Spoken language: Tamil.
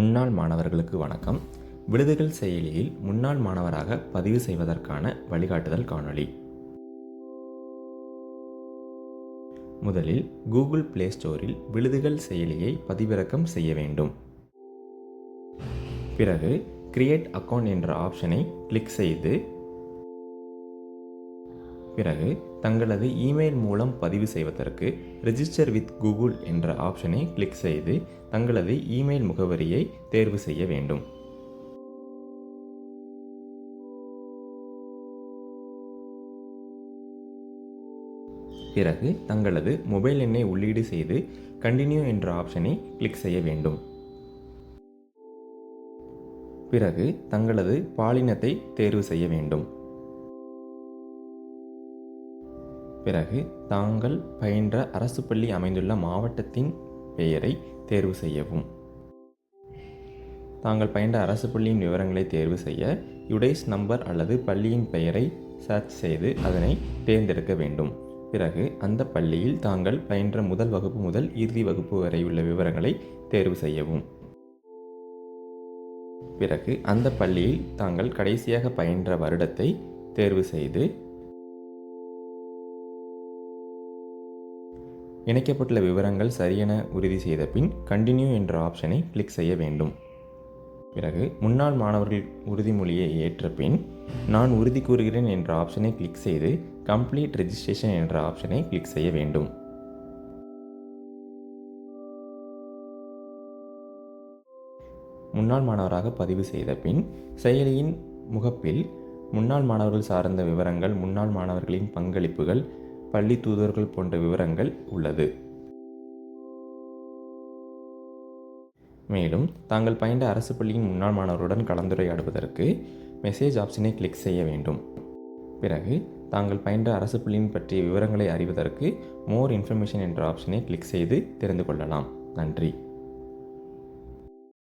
முன்னாள் மாணவர்களுக்கு வணக்கம். விடுதிகள் செயலியில் முன்னாள் மாணவராக பதிவு செய்வதற்கான வழிகாட்டுதல் காணொளி. முதலில் கூகுள் பிளே ஸ்டோரில் விடுதிகள் செயலியை பதிவிறக்கம் செய்ய வேண்டும். பிறகு கிரியேட் அக்கவுண்ட் என்ற ஆப்ஷனை கிளிக் செய்து பிறகு தங்களது இமெயில் மூலம் பதிவு செய்வதற்கு ரெஜிஸ்டர் வித் கூகுள் என்ற ஆப்ஷனை கிளிக் செய்து தங்களது இமெயில் முகவரியை தேர்வு செய்ய வேண்டும். பிறகு தங்களது மொபைல் எண்ணை உள்ளீடு செய்து கண்டினியூ என்ற ஆப்ஷனை கிளிக் செய்ய வேண்டும். பிறகு தங்களது பாலினத்தை தேர்வு செய்ய வேண்டும். பிறகு தாங்கள் பயின்ற அரசு பள்ளி அமைந்துள்ள மாவட்டத்தின் பெயரை தேர்வு செய்யவும். தாங்கள் பயின்ற அரசு பள்ளியின் விவரங்களை தேர்வு செய்ய யுடைஸ் நம்பர் அல்லது பள்ளியின் பெயரை சர்ச் செய்து அதனை தேர்ந்தெடுக்க வேண்டும். பிறகு அந்த பள்ளியில் தாங்கள் பயின்ற முதல் வகுப்பு முதல் இறுதி வகுப்பு வரை உள்ள விவரங்களை தேர்வு செய்யவும். பிறகு அந்த பள்ளியில் தாங்கள் கடைசியாக பயின்ற வருடத்தை தேர்வு செய்து இணைக்கப்பட்டுள்ள விவரங்கள் சரியென உறுதி செய்த பின் கண்டினியூ என்ற ஆப்ஷனை கிளிக் செய்ய வேண்டும். பிறகு முன்னாள் மாணவர்கள் உறுதிமொழியை ஏற்ற பின் நான் உறுதி கூறுகிறேன் என்ற ஆப்ஷனை கிளிக் செய்து கம்ப்ளீட் ரெஜிஸ்ட்ரேஷன் என்ற ஆப்ஷனை கிளிக் செய்ய வேண்டும். முன்னாள் மாணவராக பதிவு செய்த பின் செயலியின் முகப்பில் முன்னாள் மாணவர்கள் சார்ந்த விவரங்கள், முன்னாள் மாணவர்களின் பங்களிப்புகள், பள்ளி தூதர்கள் போன்ற விவரங்கள் உள்ளது. மேலும் தாங்கள் பயின்ற அரசு பள்ளியின் முன்னாள் மாணவருடன் கலந்துரையாடுவதற்கு மெசேஜ் ஆப்ஷனை கிளிக் செய்ய வேண்டும். பிறகு தாங்கள் பயின்ற அரசு பள்ளியின் பற்றிய விவரங்களை அறிவதற்கு மோர் இன்ஃபர்மேஷன் என்ற ஆப்ஷனை கிளிக் செய்து தெரிந்து கொள்ளலாம். நன்றி.